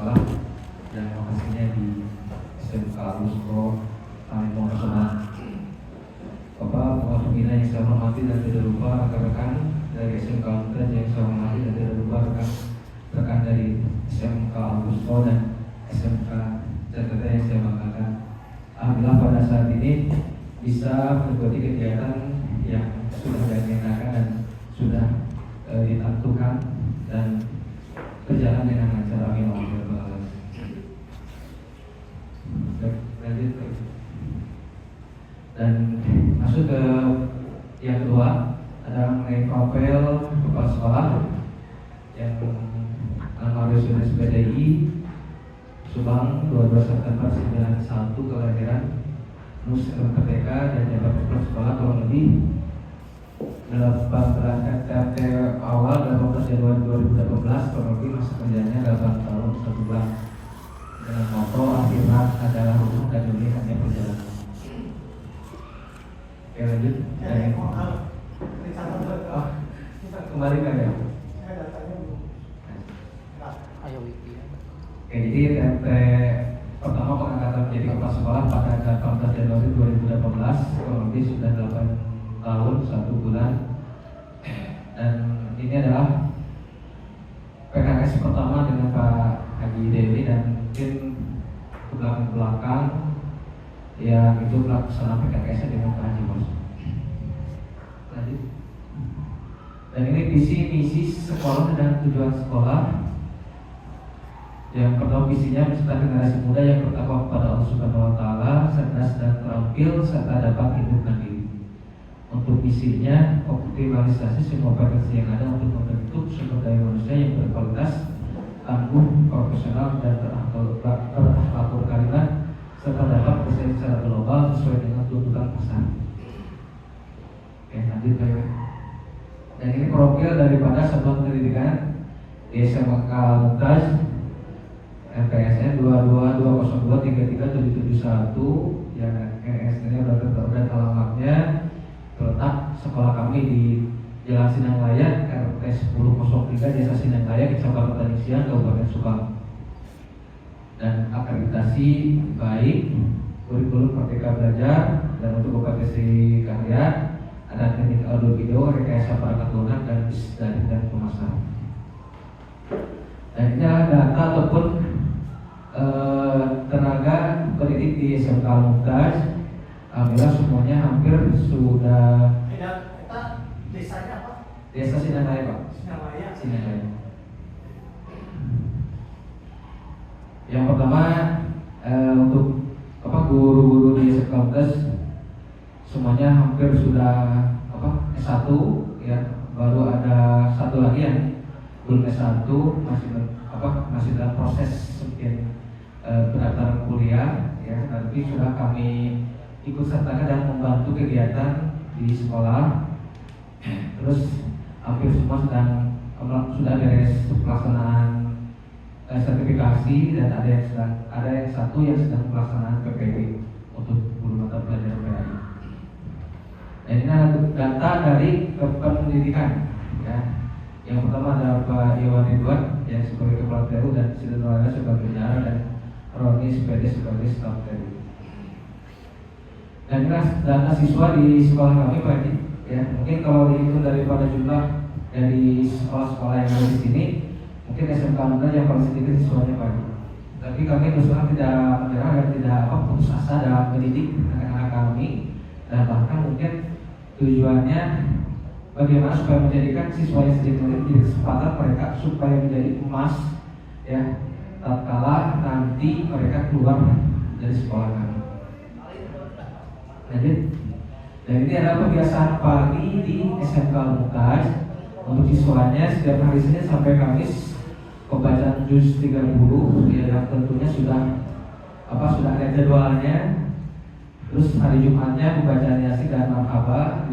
sekolah dan lokasinya di SMK Al-Husro Palembang Nasional. Bapak pembina yang saya hormati dan tidak lupa rekan-rekan dari SMK Al-Husro yang saya hormati dan tidak lupa rekan-rekan dari SMK Al-Husro dan SMK CTT yang saya banggakan. Alhamdulillah pada saat ini bisa mengikuti kegiatan yang sudah diagendakan dan sudah ditentukan dan berjalan dengan lancar. Amin. Lanjut. Dan masuk ke yang kedua adalah mengenai profil kepala sekolah yang nama Yusuf PDI Subang 22 September 91 kelahiran Muslim Merdeka dan jabat kepala sekolah kurang lebih 18 RT awal 18 Januari 2018 kurang lebih masa kerjanya 8 tahun 1 bulan dengan moto akhirat adalah rumah dan dunia hanya perjalanan. Oke, lanjut. Kembali kan ya? Oke, jadi RT pertama pengangkatan menjadi kepala sekolah pada 18 Januari 2018 kurang lebih sudah 8 tahun 1 bulan. Dan ini adalah PKS pertama dengan Pak Haji Dewi dan mungkin ke belakang ya itu pelaksanaan PKS dengan Pak Haji Bos. Lanjut. Dan ini visi misi sekolah dan tujuan sekolah. Yang pertama visinya menciptakan generasi muda yang bertakwa kepada Allah Subhanahu wa taala, cerdas dan terampil serta dapat hidup mandiri. Untuk misinya optimalisasi semua potensi yang ada untuk membentuk sumber daya manusia yang berkualitas, tangguh, profesional dan berakhlakul karimah serta dapat bersaing secara global sesuai dengan tuntutan pasar. Oke, lanjut ya. Dan ini profil daripada satuan pendidikan di SMK Al-Mumtaz RPSN 222023371 yang RSN-nya dan alamatnya terletak sekolah kami di Jalan Sinang Layak RT 1003 Desa Sinang Layak Kecamatan Isian Kabupaten Subang. Dan akreditasi baik, kurikulum Merdeka Belajar, dan untuk kompetensi karya ada teknik audio video, rekayasa perangkat lunak dan bisnis dan pemasaran. Dan ini adalah data ataupun tenaga pendidik di SMK Al-Mumtaz. Alhamdulillah semuanya hampir sudah. Desanya apa? Desa Sinangaya, Pak. Sinangaya. Yang pertama untuk guru-guru di SMK Al-Mumtaz semuanya hampir sudah S1 ya, baru ada satu lagi yang belum S1 masih dalam proses mungkin pendaftaran kuliah ya, nanti sudah kami ikut sertakan dan membantu kegiatan di sekolah. Terus hampir semua sudah beres pelaksanaan sertifikasi dan ada yang satu yang sedang pelaksanaan PPD untuk guru mata pelajaran PAI. Dan ini adalah data dari kependidikan ya. Yang pertama ada Pak Iwan Ridwan yang sebagai kepala TU dan Siti Nurhaliza sebagai penjara dan Roni Spede sebagai staf TU. Dan ini data siswa di sekolah kami Pak Haji ya. Mungkin kalau dihitung daripada jumlah dari sekolah-sekolah yang ada di sini, mungkin SMK Al-Mumtaz yang paling sedikit siswanya Pak Haji. Tapi kami terus terang tidak menyerah dan tidak putus asa dalam mendidik anak-anak kami, dan bahkan mungkin tujuannya bagaimana supaya menjadikan siswa yang sedikit menjadi kesempatan mereka supaya menjadi emas ya tatkala nanti mereka keluar dari sekolah kami. Lanjut. Dan ini adalah kebiasaan pagi di SMK Al-Mumtaz. Untuk siswanya setiap hari Senin sampai Kamis pembacaan juz 30 ya, yang tentunya sudah ada jadwalnya. Terus hari Jumatnya pembacaan Yasin dan Marhaba.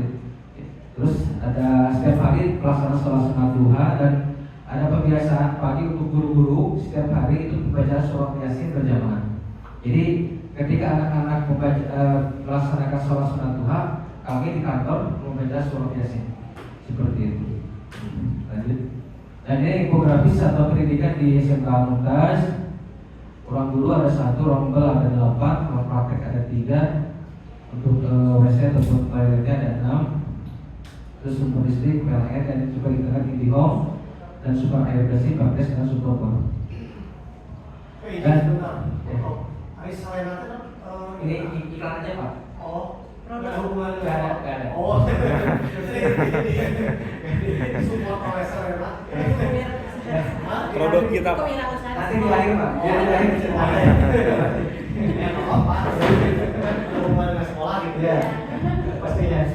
Terus ada setiap hari pelaksanaan sholat sunat duha, dan ada kebiasaan pagi untuk guru-guru setiap hari itu membaca surat Yasin berjamaah. Jadi ketika anak-anak melaksanakan sholat sunat duha, kami di kantor membaca surat Yasin seperti itu. Lanjut. Dan ini infografis atau pendidikan di SMK Al-Mumtaz Ruang guru ada 1, ruang bel ada 8, ruang praktek ada 3, untuk WC ataupun toiletnya ada 6, terus sumber listrik, PLN, dan sumber internet IndiHome, dan sumber air bersih, Bapdes, dan sumber bor. Dan ini iklan aja Pak. Oh, nggak ada. Oh, support oleh Serena. Produk kita Nanti dilahir Pak. Biar dilahir ceritanya. Apa? Hubungan dengan sekolah gitu ya. Pastinya.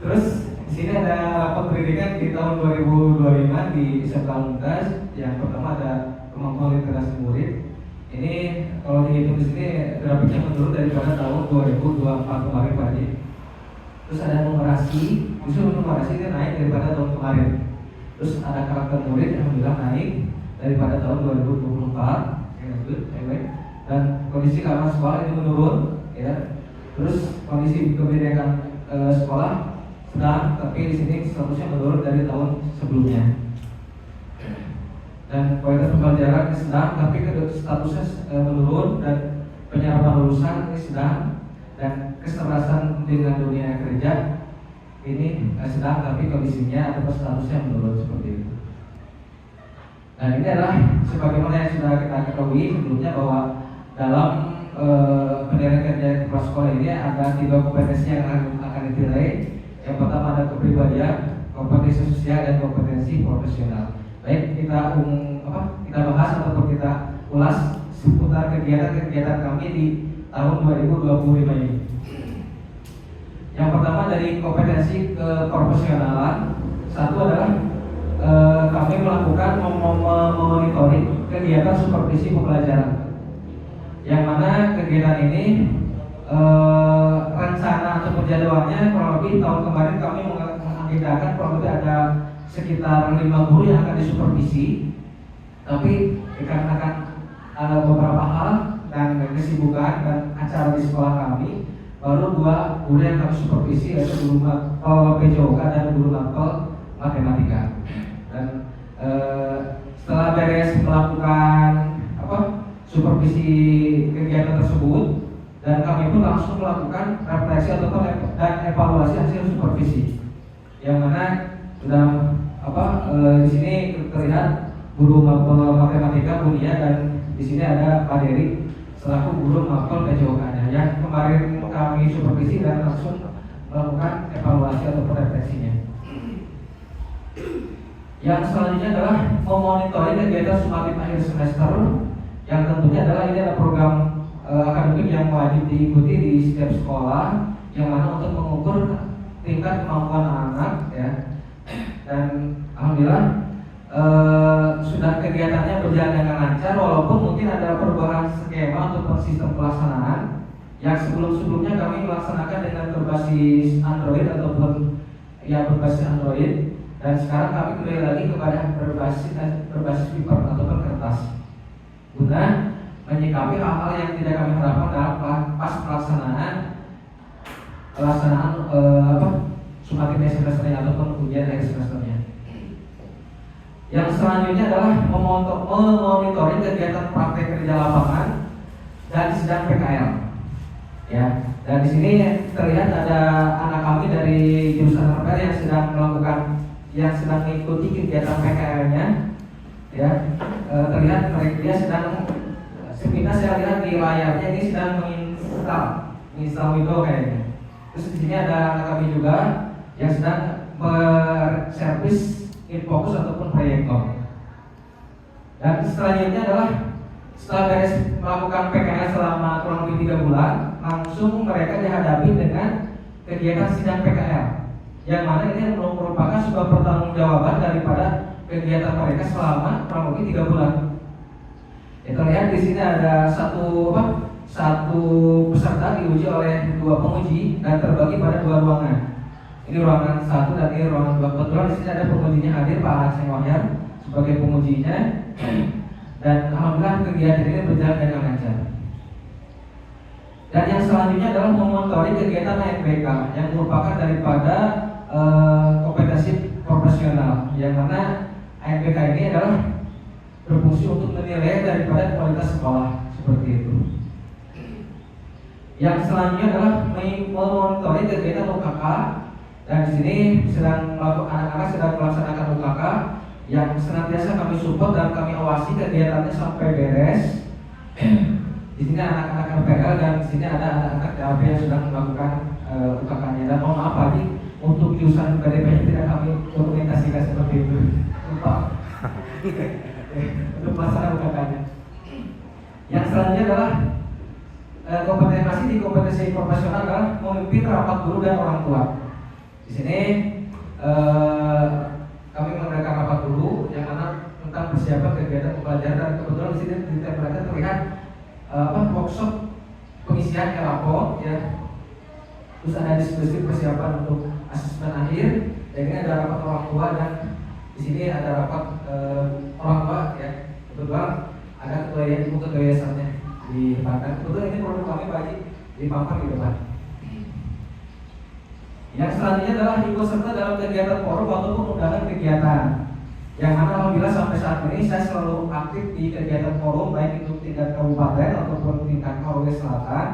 Terus di sini ada rapat pendidikan di tahun 2025 di SMK Untas. Yang pertama ada kemampuan literasi murid. Ini kalau dihitung di sini grafiknya menurun daripada tahun 2024 kemarin Pak Haji. Terus ada numerasi, justru numerasi itu naik daripada tahun kemarin. Terus ada karakter murid yang alhamdulillah naik daripada tahun 2024, dan kondisi keamanan sekolah ini menurun, ya. Terus kondisi kebijakan sekolah sedang, tapi di sini statusnya menurun dari tahun sebelumnya. Dan kualitas pembelajaran ini sedang, tapi statusnya menurun, dan penyerapan lulusan ini sedang, dan keselarasan dengan dunia kerja ini sedang, tapi kondisinya atau statusnya menurun seperti itu. Nah, ini adalah sebagaimana yang sudah kita ketahui sebelumnya bahwa dalam penilaian kerja kepala sekolah ini ada 3 kompetensi yang akan dinilai. Yang pertama ada kepribadian, kompetensi sosial, dan kompetensi profesional. Baik, kita bahas ataupun kita ulas seputar kegiatan-kegiatan kami di tahun 2025 ini. Yang pertama dari kompetensi keprofesionalan, satu adalah kami melakukan memonitoring kegiatan supervisi pembelajaran, yang mana kegiatan ini rencana atau penjadwalannya kurang lebih tahun kemarin kami mengagendakan kurang lebih ada sekitar 5 guru yang akan disupervisi, tapi dikarenakan ada beberapa hal dan kesibukan dan acara di sekolah kami, baru 2 guru yang kami supervisi, yaitu guru PJOK dan guru mapel matematika. Dan setelah beres melakukan supervisi kegiatan tersebut, dan kami pun langsung melakukan refleksi dan evaluasi hasil supervisi, yang mana sudah di sini terlihat guru mapel matematika Bunia, dan di sini ada Pak Dery selaku guru mapel PJOK-nya yang kemarin kami supervisi dan langsung melakukan evaluasi atau refleksinya. Yang selanjutnya adalah memonitoring kegiatan sumatif akhir semester, yang tentunya adalah ini adalah program akademik yang wajib diikuti di setiap sekolah, yang mana untuk mengukur tingkat kemampuan anak, ya. Dan alhamdulillah sudah kegiatannya berjalan dengan lancar, walaupun mungkin ada perubahan skema untuk sistem pelaksanaan yang sebelumnya kami melaksanakan dengan berbasis Android ataupun berbasis Android, dan sekarang kami kembali lagi kepada berbasis paper ataupun kertas, guna menyikapi hal-hal yang tidak kami harapkan dalam pas pelaksanaan sumatif semesternya ataupun ujian akhir semesternya. Yang selanjutnya adalah memonitoring kegiatan praktek kerja lapangan dan sidang PKL. Ya, dan di sini terlihat ada anak kami dari jurusan RPL yang sedang mengikuti kegiatan PKL-nya. Ya, terlihat dia sedang sepintas saya lihat di layarnya ini sedang menginstal Windows kayaknya. Terus di sini ada anak kami juga yang sedang berservis infocus ataupun proyektor. Dan selanjutnya adalah setelah beres melakukan PKL selama kurang lebih 3 bulan, langsung mereka dihadapi dengan kegiatan sidang PKL, yang mana ini merupakan sebuah pertanggungjawaban daripada kegiatan mereka selama kurang lebih 3 bulan. Kita lihat di sini ada satu peserta diuji oleh 2 penguji dan terbagi pada 2 ruangan. Ini ruangan 1 dan ini ruangan 2. Kebetulan di sini ada pengujinya hadir, Pak Hasan Wahyar sebagai pengujinya. Dan alhamdulillah kegiatan ini berjalan dengan lancar. Dan yang selanjutnya adalah memonitoring kegiatan ANBK yang merupakan daripada kompetensi profesional, yang mana ANBK ini adalah berfungsi untuk menilai daripada kualitas sekolah seperti itu. Yang selanjutnya adalah memonitoring kegiatan UKK, dan di sini anak-anak sedang melaksanakan UKK yang senantiasa kami support dan kami awasi kegiatannya sampai beres. Di sini anak-anak RPL dan di sini ada anak-anak DAP yang sedang melakukan UKK-nya. Dan mohon maaf lagi untuk jurusan PDP tidak kami dokumentasikan seperti itu. Lupa. Untuk masalah UKK-nya. Yang selanjutnya adalah kompetensi di kompetensi profesional adalah memimpin rapat guru dan orang tua. Di sini kami mengadakan rapat guru yang mana tentang persiapan kegiatan pembelajaran, dan kebetulan di sini di template terlihat workshop pengisian rapor ya. Terus ada diskusi persiapan untuk asesmen akhir, dan ini ada rapat orang tua, dan di sini ada rapat orang tua ya. Kebetulan ada ibu ketua yayasannya di depan, dan kebetulan ini produk kami bagi dipampang di depan. Yang selanjutnya adalah ikut serta dalam kegiatan forum ataupun undangan kegiatan, yang mana alhamdulillah sampai saat ini saya selalu aktif di kegiatan forum, baik itu tingkat kabupaten ataupun tingkat Korowes Selatan.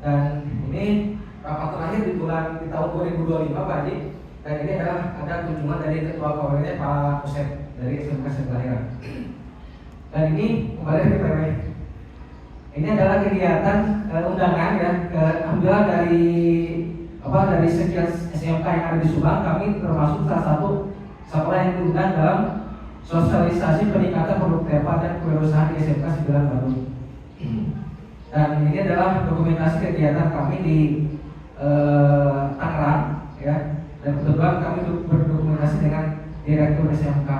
Dan ini rapat terakhir di tahun 2025 Pak Haji, dan ini adalah ada kunjungan dari ketua Korowesnya Pak Usep dari SMK Sekelahiran. Dan ini kembali ke PW. Ini adalah kegiatan undangan ya, alhamdulillah dari sekian SMK yang ada di Subang, kami termasuk salah satu sekolah yang diundang dalam sosialisasi peningkatan produk TEPA dan kewirausahaan di SMK 9 Bandung. Dan ini adalah dokumentasi kegiatan kami di Tangerang ya, dan kebetulan kami berdokumentasi dengan Direktur SMK.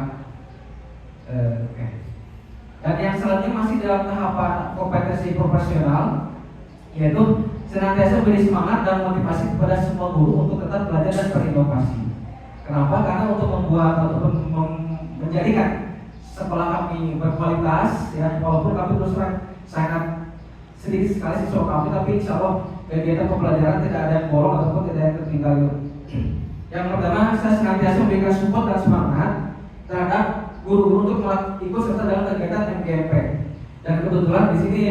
Dan yang selanjutnya masih dalam tahapan kompetensi profesional, yaitu senantiasa beri semangat dan motivasi kepada semua guru untuk tetap belajar dan berinovasi. Kenapa? Karena untuk membuat ataupun menjadikan sekolah kami berkualitas ya, walaupun kami terus terang sangat sedikit sekali siswa kami, tapi insya Allah kegiatan pembelajaran tidak ada yang bolong ataupun tidak ada yang tertinggal. Yang pertama, saya senantiasa memberikan support dan semangat terhadap guru-guru untuk ikut serta dalam kegiatan MGMP. Dan kebetulan di sini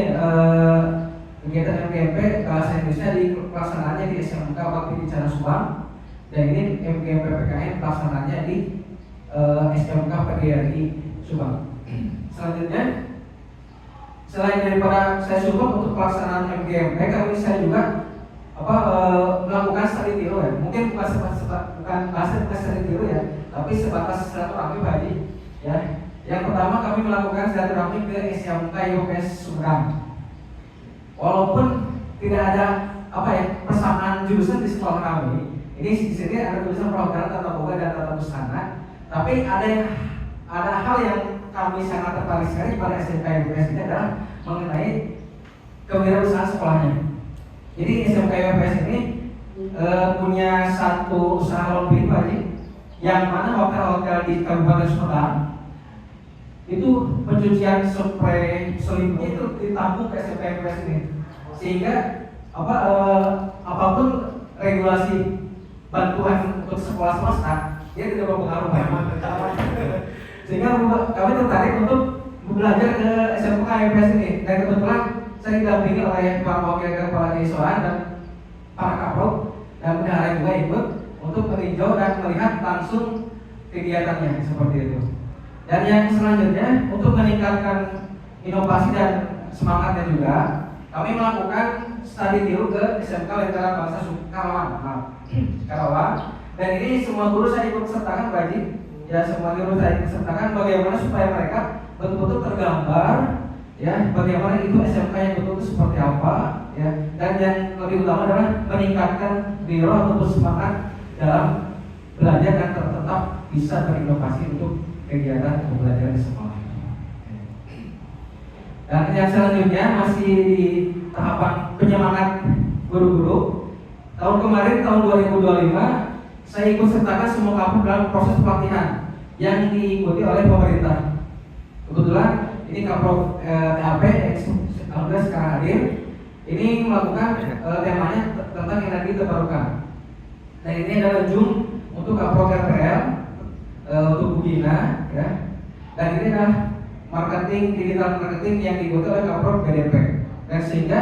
kegiatan MGMP bahasa Indonesia di pelaksanaannya di SMK Bakti Kencana Subang, dan ini MGMP PKN pelaksanaannya di SMK PGRI Subang. Selanjutnya, selain daripada saya support untuk pelaksanaan MGMP, saya juga melakukan studi tiru ya. Mungkin bukan bahasa studi tiru ya, tapi sebatas silaturahmi Pak Haji ya. Yang pertama, kami melakukan silaturahmi ke SMK IPS Sumedang. Walaupun tidak ada persamaan jurusan di sekolah kami, ini di sini ada tulisan program tata boga dan tata busana, tapi ada hal yang kami sangat tertarik sekali pada SMK IPS ini adalah mengenai kewirausahaan sekolahnya. Jadi SMK IPS ini punya satu usaha laundry Pak Haji, yang mana hotel-hotel di Kabupaten Sumedang itu pencucian spray selimutnya itu ditampung ke SMK IPS ini, sehingga apapun regulasi bantuan untuk sekolah swasta dia tidak berpengaruh. Sehingga kami tertarik untuk belajar ke SMK IPS ini, dan kebetulan saya didampingi oleh Pak Wakil Kepala Desa dan para kaprok dan bendahara juga ikut untuk meninjau dan melihat langsung kegiatannya seperti itu. Dan yang selanjutnya, untuk meningkatkan inovasi dan semangatnya juga, kami melakukan studi tiru ke SMK Lentera Bangsa Karawang. Dan ini semua guru saya ikut sertakan Pak Haji. Ya, semua guru saya ikut sertakan bagaimana supaya mereka betul-betul tergambar ya, bagaimana itu SMK yang betul-betul seperti apa ya. Dan yang lebih utama adalah meningkatkan biro ataupun semangat dalam belajar dan tetap bisa berinovasi untuk kegiatan pembelajaran di sekolah. Dan yang selanjutnya masih di tahapan penyemangat guru-guru. Tahun kemarin, tahun 2025, saya ikut sertakan semua kampus dalam proses pelatihan yang diikuti oleh pemerintah. Kebetulan ini Kaprok TAP alhamdulillah sekarang hadir. Ini melakukan temanya tentang energi terbarukan. Dan ini adalah Zoom untuk Kaprok RPL untuk Bu Gina ya. Dan ini adalah marketing, digital marketing yang dibuat oleh Kaprod BDP. Dan sehingga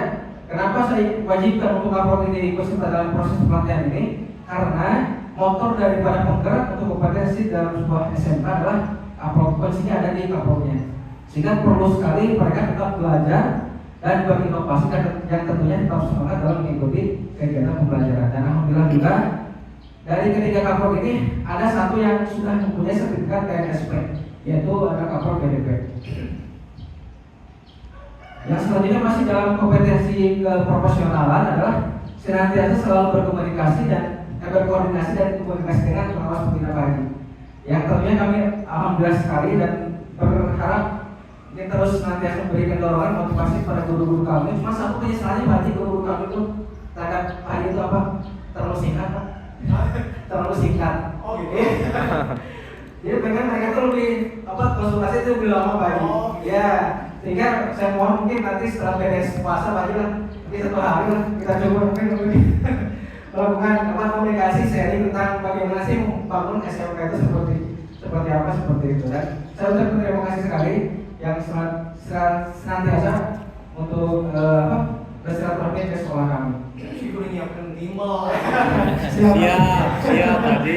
kenapa saya wajibkan untuk Kaprod ini ikut serta dalam proses pelatihan ini? Karena motor daripada penggerak untuk kompetensi dalam sebuah SMK adalah Kaprod, kuncinya ada di Kaprodnya. Sehingga perlu sekali mereka tetap belajar dan berinovasi dan yang tentunya tetap semangat dalam mengikuti kegiatan pembelajaran. Dan alhamdulillah juga dari ketiga Kaprod ini ada satu yang sudah mempunyai sertifikat TNSP, yaitu ada Kaprod BDP. Yang selanjutnya masih dalam kompetensi keprofesionalan adalah senantiasa selalu berkomunikasi dan berkoordinasi dan komunikasi dengan pengawas pembina pagi. Yang tentunya kami alhamdulillah sekali dan berharap ini terus senantiasa memberikan dorongan motivasi pada guru-guru kami. Cuma satu penyesalannya bagi guru-guru kami itu terhadap pagi itu apa? Terlalu singkat, Pak. Terlalu singkat. Oh gitu. Jadi pengen mereka tuh lebih konsultasi itu lebih lama pagi. Ya, sehingga saya mohon mungkin nanti setelah beres puasa pagi lah, nanti 1 hari lah kita coba mungkin lebih melakukan komunikasi sharing tentang bagaimana sih membangun SMK itu seperti apa seperti itu. Dan saya ucapkan terima kasih sekali yang senantiasa untuk bersilaturahmi ke sekolah kami. Si kuning nyiapkan timbal. Siap tadi.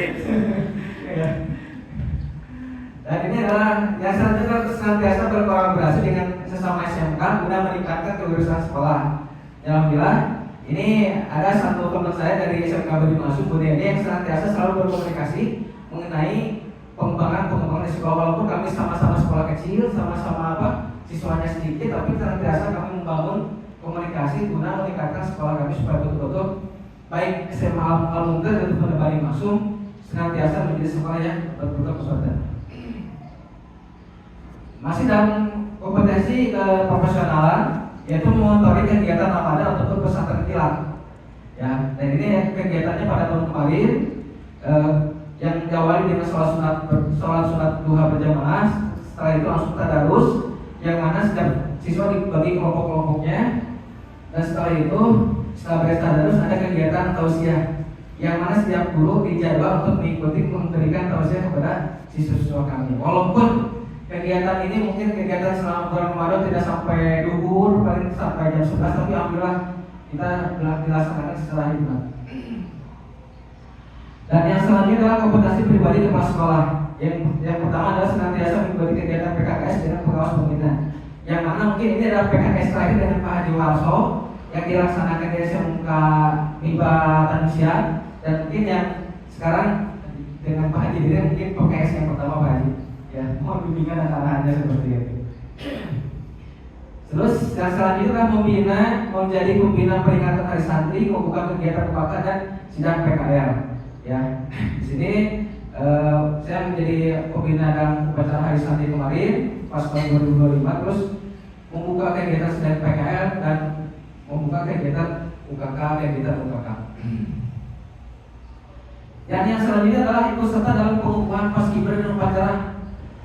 Dan ini adalah yang selanjutnya senantiasa berkolaborasi dengan sesama SMK guna meningkatkan kebersihan sekolah. Alhamdulillah, ini ada satu teman saya dari SMK Budi Masuk, Bu Dede, yang senantiasa selalu berkomunikasi mengenai pengembangan di sekolah. Walaupun kami sama-sama sekolah kecil, sama-sama siswanya sedikit, tapi senantiasa kami membangun komunikasi guna meningkatkan sekolah kami supaya betul-betul baik SMA Al-Munzir dan Budi Masuk senantiasa menjadi sekolah yang betul-betul berkelanjutan. Masih dalam kompetensi keprofesionalan, yaitu mengotori kegiatan Ramadan untuk pesantren kilat. Ya, dan ini kegiatannya pada tahun kemarin yang diawali dengan sholat sunat duha berjamaah. Setelah itu langsung tadarus, yang mana setiap siswa dibagi kelompok-kelompoknya. Dan setelah itu, setelah beres tadarus ada kegiatan tausiah, yang mana setiap guru dijadwal untuk mengikuti memberikan tausiah kepada siswa-siswa kami. Walaupun kegiatan ini mungkin kegiatan selama bulan Ramadan tidak sampai duhur, paling sampai jam 11, tapi alhamdulillah kita dilaksanakan secara hikmat. Dan yang selanjutnya adalah kompetensi pribadi kepala sekolah. Yang pertama adalah senantiasa mengikuti kegiatan PKKS dengan pengawas pembina. Yang mana mungkin ini adalah PKKS terakhir dengan Pak Haji Warso yang dilaksanakan di SMK Miba Tanusia, dan mungkin yang sekarang dengan Pak Haji Diri mungkin PKS yang pertama Pak Haji. Ya, mohon bimbingan dan arahannya seperti itu. Terus yang selanjutnya adalah membina, menjadi pembina peringatan Hari Santri, membuka kegiatan PKK dan sidang PKL. Ya, di sini saya menjadi pembina dalam upacara Hari Santri kemarin pas tahun 2025, terus membuka kegiatan sidang PKL dan membuka kegiatan UKK, kegiatan UKK. Dan yang selanjutnya adalah ikut serta dalam pengukuhan paskibra dan upacara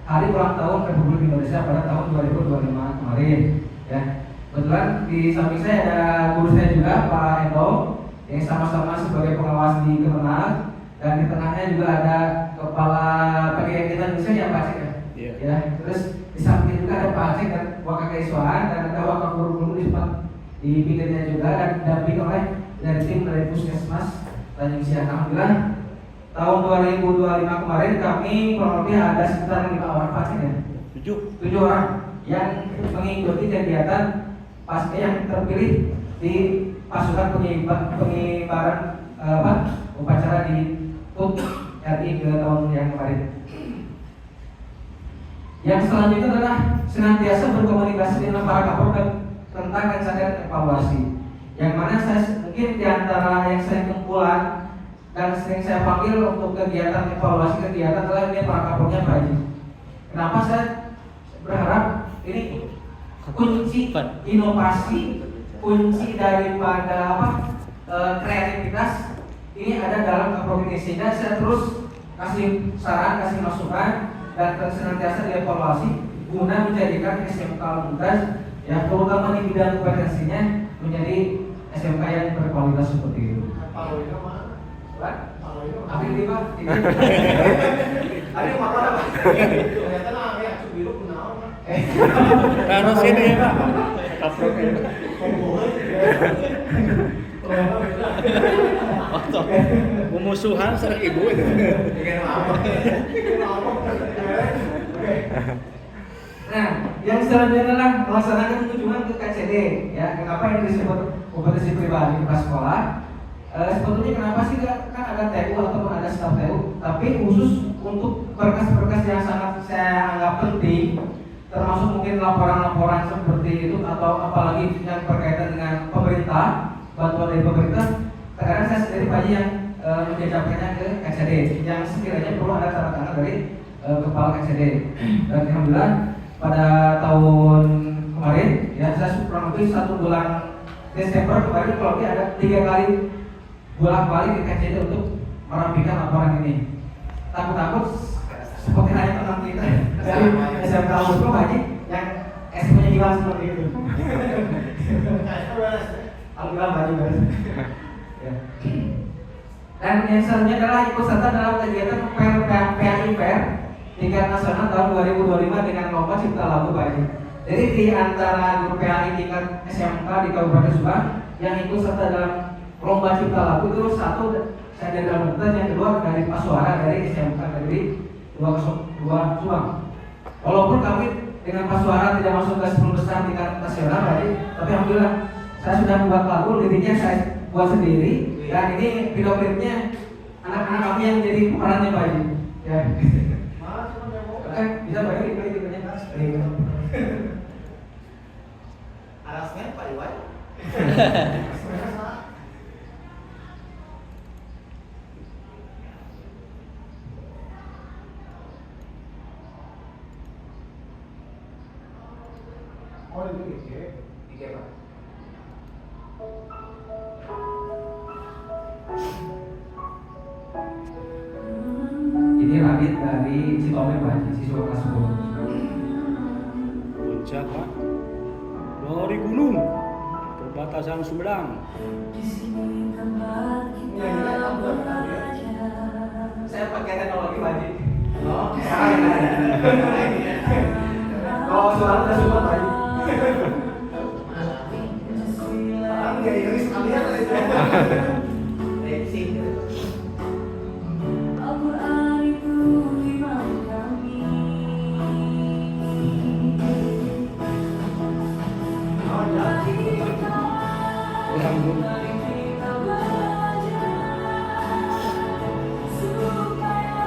Hari Ulang Tahun Republik Indonesia pada tahun 2025 kemarin. Ya, kebetulan di samping saya ada guru saya juga Pak Endo yang sama-sama sebagai pengawas di Kemenag, dan di tengahnya juga ada kepala PGRI kita Indonesia ya Pak Aceh ya. Yeah. Ya, terus di samping juga ada Pak Aceh dan Wakil Keiswaan, dan ada wakil guru-guru di pinggirnya juga, dan didampingi oleh dari tim dari Puskesmas Tanjung Siang. Alhamdulillah tahun 2025 kemarin kami kurang lebih ada sekitar 5 orang pasien ya. 7 orang yang mengikuti kegiatan pasca yang terpilih di pasukan pengibaran upacara di PUT RI ke tahun yang kemarin. Yang selanjutnya adalah senantiasa berkomunikasi dengan para kapolda tentang rencana dan evaluasi. Yang mana saya mungkin diantara yang saya kumpulan dan sering saya panggil untuk kegiatan evaluasi kegiatan adalah ini para kapolnya Pak Haji. Kenapa saya berharap ini kunci inovasi, kunci daripada kreativitas ini ada dalam Kaprod ini, sehingga saya terus kasih saran, kasih masukan, dan senantiasa dievaluasi guna menjadikan SMK Al-Munzir ya, terutama di bidang kompetensinya menjadi SMK yang berkualitas seperti itu. Kalau ini mana? Apa ini Pak? Ada apa? Ternyata ya, biru kenal. Taruh sini ya Pak. Kaprok ya. Pemusuhan serang ibu itu. Nah, yang selanjutnya adalah melaksanakan kunjungan ke KCD. Ya, kenapa yang disebut kompetisi pribadi pas sekolah? Sebetulnya kenapa sih kan ada TU ataupun ada staf TU, tapi khusus untuk berkas-berkas yang sangat saya anggap penting, termasuk mungkin laporan-laporan seperti itu atau apalagi yang berkaitan dengan pemerintah, bantuan dari pemerintah. Terkadang saya sendiri Pak Haji yang menjajahkannya ke KCD, yang sekiranya perlu ada tanda tangan dari kepala KCD. Dan alhamdulillah pada tahun kemarin, ya saya kurang lebih 1 bulan Desember kemarin kalau ada 3 kali bolak-balik ke KCD untuk merapikan laporan ini. Takut-takut seperti hanya teman kita dari SMK Lusro Pak Haji yang SP-nya hilang seperti itu. Alhamdulillah Pak Haji beres. Ya. Dan yang selanjutnya adalah ikut serta dalam kegiatan PAI Fair tingkat nasional tahun 2025 dengan lomba cipta lagu Pak Haji. Jadi di antara grup PAI tingkat SMK di Kabupaten Subang yang ikut serta dalam lomba cipta lagu itu satu saya dari Alhamdulillah, yang kedua dari Pasuara dari SMK dari 202 Subang. Walaupun kami dengan Pasuara tidak masuk ke 10 besar tingkat nasional Pak Haji, tapi alhamdulillah saya sudah membuat lagu, liriknya saya buat sendiri dan ini video klipnya anak-anak kami yang jadi pemerannya Pak Haji. Ya. Oke, bisa bayar di klipnya. Arasnya Pak Iwan. Oh itu IG Pak. Ini Radit dari Citome Pak Haji, siswa kelas 10. Puncak Pak. Dari gunung perbatasan Sumedang. Saya pakai teknologi Pak Haji. Oh, Oh, suara udah support Pak Haji. enggak ini sekalian itu. Racing. Al-Quran itu imam kami. Oh, ya. Ulang dulu. Mari kita belajar supaya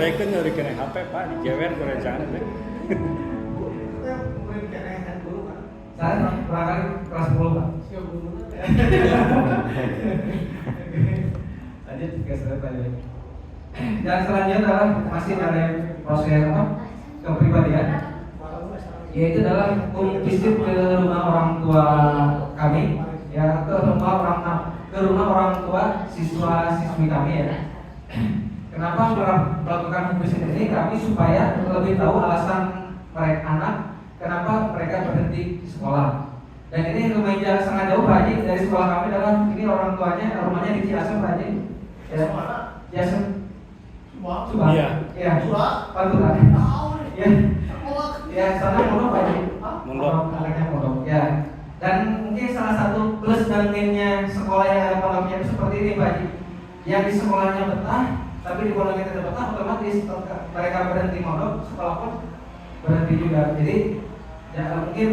Sarekeun nyari kena HP Pak, dijewer gorengan teh. Mungkin kena dulu kan. Saya barangkali kelas 10 Pak. Siap dulu. Lanjut ke selanjutnya. Dan selanjutnya adalah masih ada proses apa? Kepribadian. Yaitu adalah visit ke rumah orang tua kami, ya ke rumah orang tua siswa-siswi kami ya. Kenapa melakukan visit ini? Kami supaya lebih tahu alasan mereka anak kenapa mereka berhenti di sekolah. Dan ini lumayan sangat jauh Pak Haji dari sekolah kami adalah ini orang tuanya rumahnya di Ciasem Pak Haji. Ya, Ciasem. Subang. Iya. Ya. Subang. Ya. Ya, sana mondok Pak Haji. Mondok. Anaknya mondok. Ya. Dan mungkin salah satu plus dan minusnya sekolah yang ada pondoknya seperti ini Pak Haji. Yang di sekolahnya betah, tapi di pondoknya tidak betah, otomatis mereka berhenti mondok, sekolah pun berhenti juga. Jadi ya mungkin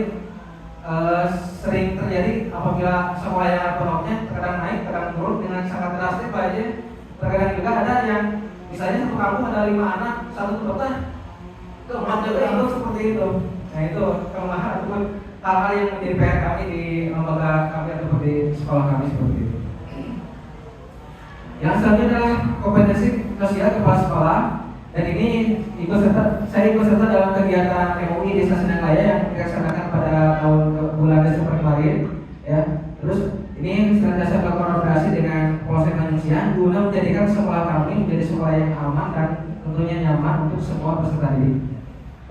sering terjadi apabila sekolah yang ada pondoknya terkadang naik, terkadang turun dengan sangat drastis Pak Haji. Terkadang juga ada yang misalnya satu kampung ada 5 anak, satu betah, keempat juga itu seperti itu. Nah itu kelemahan ataupun hal-hal yang menjadi PR kami di lembaga kami ataupun di sekolah kami seperti itu. Yang selanjutnya adalah kompetensi sosial kepala sekolah, dan ini saya ikut serta dalam kegiatan MUI Desa Senanglaya yang dilaksanakan pada bulan Desember kemarin ya. Terus ini senantiasa melakukan koordinasi dengan Polsek Tanjung guna menjadikan sekolah kami menjadi sekolah yang aman dan tentunya nyaman untuk semua peserta didik.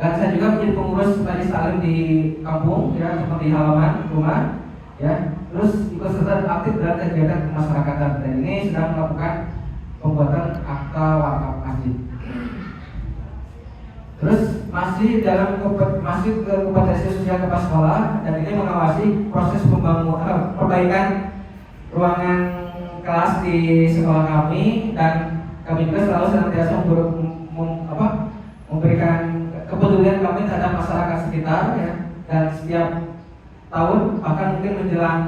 Dan saya juga menjadi pengurus majelis taklim di kampung ya, seperti halaman rumah ya. Terus ikut serta aktif dalam kegiatan kemasyarakatan, dan ini sedang melakukan pembuatan akta wakaf masjid. Terus masih ke kompetensi sosial kepala sekolah, dan ini mengawasi proses perbaikan ruangan kelas di sekolah kami, dan kami juga selalu senantiasa memberikan kepedulian kami terhadap masyarakat sekitar ya. Dan setiap tahun bahkan mungkin menjelang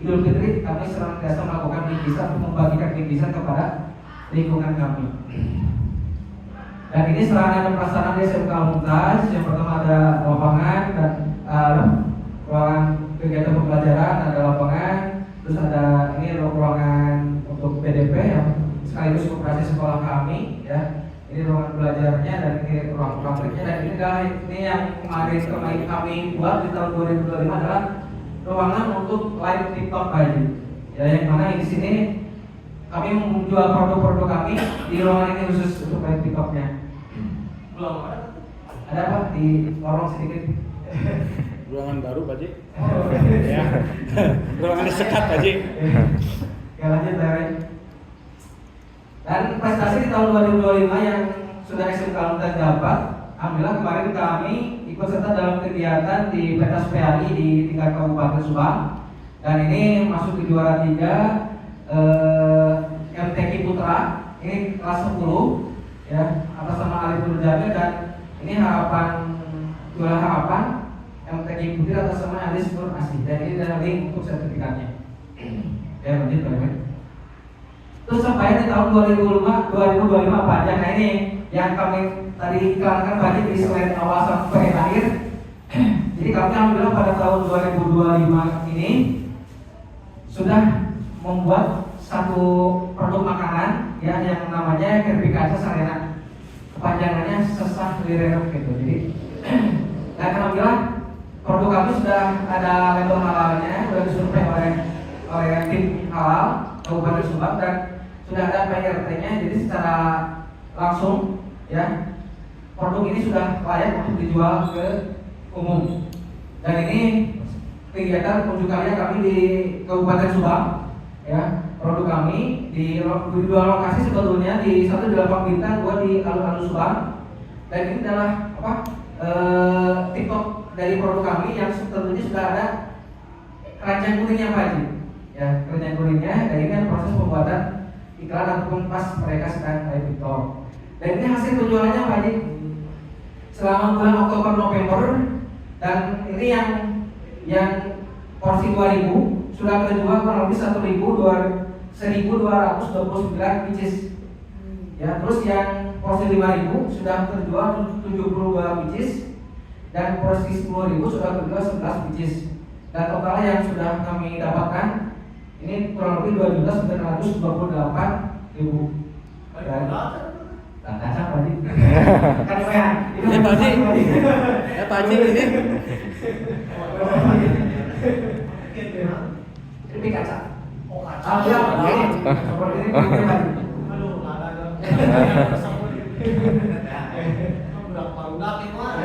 Idul Fitri kami senantiasa melakukan bingkisan untuk membagikan bingkisan kepada lingkungan kami. Dan ini sarana dan prasarana di SMK Al-Mumtaz. Yang pertama ada lapangan dan ruangan kegiatan pembelajaran, ada lapangan, terus ada ini ruangan untuk PDP yang sekaligus koperasi sekolah kami ya. Ini ruangan belajarnya dan ini ruang prakteknya, dan ini yang kemarin kami buat di tahun 2025 adalah ruangan untuk live TikTok Haji. Ya, yang mana di sini kami menjual produk-produk kami di ruangan ini khusus untuk live TikToknya. Belum ada apa di lorong sedikit. Ruangan baru Pak Haji. Ya. Ruangan disekat Pak Haji. Ya lanjut ya. Dan prestasi di tahun 2025 yang sudah SMK Al-Mumtaz dapat, alhamdulillah kemarin kami ikut serta dalam kegiatan di pentas PAI di tingkat Kabupaten Subang, dan ini masuk di juara 3 MTQ Putra, ini kelas 10 ya, atas nama Alifur Jamil, dan ini juara harapan MTQ Putra atas nama Alis Nur Asih, dan ini adalah link untuk sertifikatnya. Ya lanjut teman-teman. Terus sampai di tahun 2025 apa aja? Nah ini yang kami tadi iklankan banyak di slide awal sampai akhir. Jadi kami alhamdulillah pada tahun 2025 ini sudah membuat satu produk makanan ya, yang namanya keripik kaca sarena, kepanjangannya sesah lirerok gitu. Jadi dan alhamdulillah produk kami sudah ada label halalnya, sudah disurvei oleh tim halal Kabupaten Subang, dan sudah ada PRT-nya. Jadi secara langsung ya produk ini sudah layak untuk dijual ke umum. Dan ini kegiatan unjukannya kami di Kabupaten Subang ya. Produk kami di dua lokasi sebetulnya, di satu di Lapang Bintang, dua di Alun-Alun Subang. Dan ini adalah TikTok dari produk kami yang tentunya sudah ada keranjang kuningnya Pak Haji. Ya, keranjang kuningnya, dan ini kan proses pembuatan iklan ataupun pas mereka sedang live TikTok. Dan ini hasil penjualannya Pak Haji selama bulan Oktober November, dan ini yang porsi 2000 sudah terjual kurang lebih 1.229 pieces Ya, terus yang porsi 5.000 sudah terjual 72 pieces dan porsi 10.000 sudah terjual 11 pieces. Dan total yang sudah kami dapatkan ini kurang lebih 2.928.000. Dan kacang Pak Haji. Kan lumayan. Ini Pak Haji. Ya Pak Haji ini. Ini kacang. Oh, Iya, Pak Haji. Seperti ini Pak Haji. Aduh, nggak ada. Budak-budak itu mah.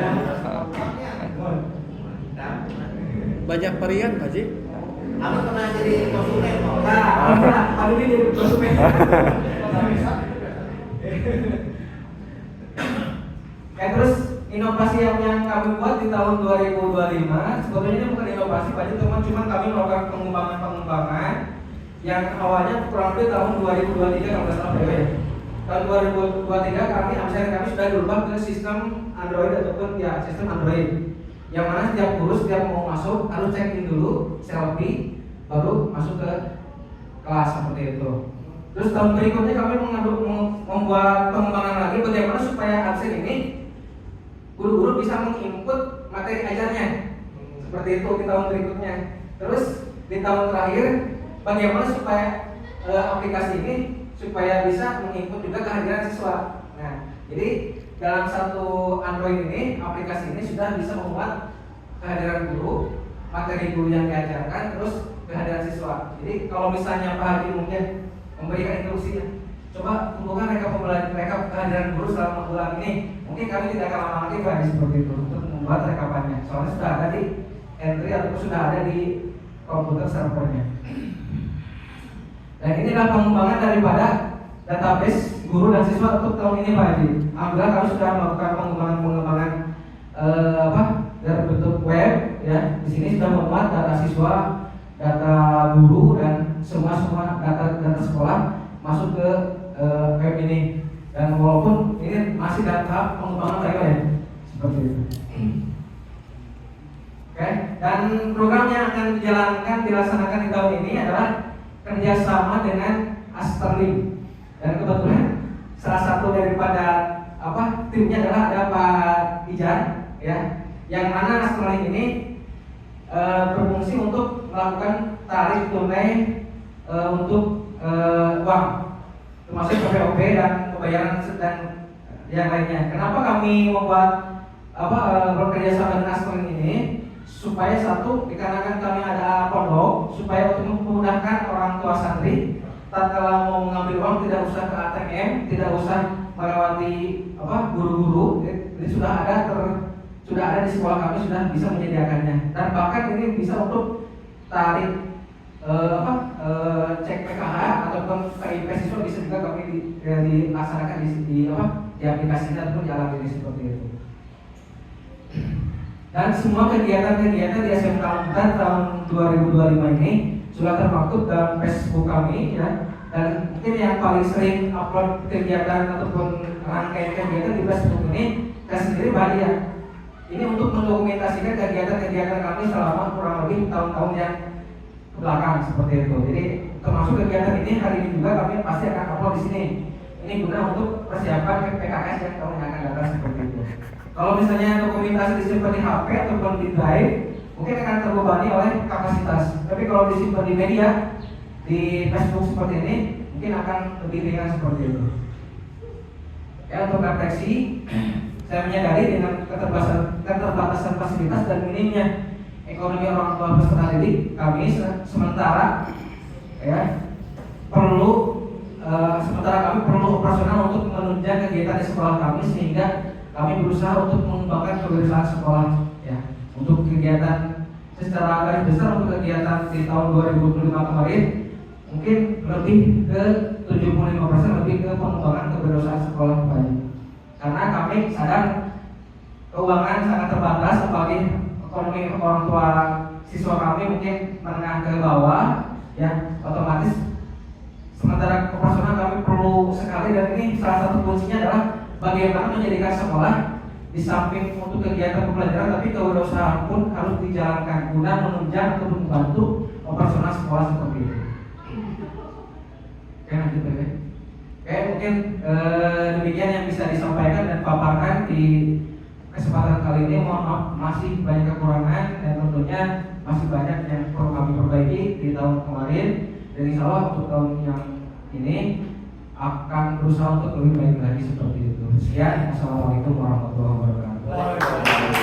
Banyak varian Pak Haji. Aku pernah jadi konsumen kok. Nah, Pak Haji jadi konsumen. Ya, terus inovasi yang kami buat di tahun 2025 sebetulnya ini bukan inovasi Pak Haji, cuma kami melakukan pengembangan yang awalnya kurang lebih tahun 2023 kalau nggak salah PW. Tahun 2023 kami sudah berubah ke sistem Android ataupun ya sistem Android, yang mana setiap guru setiap mau masuk harus check in dulu, selfie, baru masuk ke kelas seperti itu. Terus tahun berikutnya kami membuat pengembangan lagi bagaimana supaya absen ini guru-guru bisa menginput materi ajarnya. Seperti itu di tahun berikutnya. Terus di tahun terakhir bagaimana supaya aplikasi ini supaya bisa menginput juga kehadiran siswa. Nah, jadi dalam satu Android ini, aplikasi ini sudah bisa memuat kehadiran guru, materi guru yang diajarkan, terus kehadiran siswa. Jadi kalau misalnya Pak Haji mungkin memberikan instruksi, coba kumpulkan rekap kehadiran guru selama bulan ini. Mungkin kami tidak akan lama lagi Pak Haji seperti itu untuk membuat rekapannya. Soalnya sudah ada di entry ataupun sudah ada di komputer servernya. Dan inilah pengembangan daripada database guru dan siswa untuk tahun ini Pak Haji. Alhamdulillah kami sudah melakukan pengembangan dari bentuk web ya. Di sini sudah memuat data siswa, data guru dan semua data sekolah masuk ke web ini. Dan walaupun ini masih dalam tahap pengembangan lagi ya, seperti itu. Oke, dan program yang akan dilaksanakan di tahun ini adalah kerjasama dengan Asterlink. Dan kebetulan salah satu daripada timnya adalah ada Pak Ijan ya, yang mana Asterlink ini berfungsi untuk melakukan tarif tunai untuk uang, termasuk PPOP dan pembayaran dan yang lainnya. Kenapa kami membuat bekerja sama dengan Asterlink ini? Supaya satu, dikarenakan kami ada pondok, supaya untuk memudahkan orang tua santri tatkala mau mengambil uang tidak usah ke ATM, tidak usah melewati guru-guru. Jadi sudah ada di sekolah kami sudah bisa menyediakannya. Dan bahkan ini bisa untuk tarik cek PKH ataupun KIP siswa bisa juga kami dilaksanakan di aplikasinya ataupun di alat ini seperti itu. Dan semua kegiatan-kegiatan di SMK Unpad tahun 2025 ini sudah termaktub dalam Facebook kami ya. Dan mungkin yang paling sering upload kegiatan ataupun rangkaian kegiatan di Facebook ini saya sendiri Pak Haji ya. Ini untuk mendokumentasikan kegiatan-kegiatan kami selama kurang lebih tahun-tahun yang belakang seperti itu. Jadi termasuk kegiatan ini hari ini juga kami pasti akan upload di sini. Ini guna untuk persiapan PKS yang tahun yang akan datang seperti itu. Kalau misalnya dokumentasi disimpan di HP ataupun di drive, mungkin akan terbebani oleh kapasitas. Tapi kalau disimpan di media, di Facebook seperti ini, mungkin akan lebih ringan seperti itu. Ya, untuk refleksi, saya menyadari dengan keterbatasan fasilitas dan minimnya ekonomi orang tua peserta didik, kami sementara kami perlu operasional untuk menunjang kegiatan di sekolah kami, sehingga kami berusaha untuk mengembangkan kewirausahaan sekolah ya. Untuk kegiatan secara garis besar untuk kegiatan di tahun 2025 kemarin mungkin lebih ke 75% lebih ke pengembangan kewirausahaan sekolah kembali. Karena kami sadar keuangan sangat terbatas, apalagi ekonomi orang tua siswa kami mungkin menengah ke bawah ya, otomatis sementara operasional kami perlu sekali, dan ini salah satu kuncinya adalah bagaimana menjadikan sekolah di samping untuk kegiatan pembelajaran, tapi kewirausahaan pun harus dijalankan guna menunjang atau membantu operasional sekolah seperti itu. Oke, lanjut ya. Oke, mungkin demikian yang bisa disampaikan dan paparkan di kesempatan kali ini. Mohon maaf masih banyak kekurangan dan tentunya masih banyak yang perlu kami perbaiki di tahun kemarin. Dan insya Allah untuk tahun yang ini akan berusaha untuk lebih baik lagi seperti itu. Sekian, assalamualaikum warahmatullahi wabarakatuh.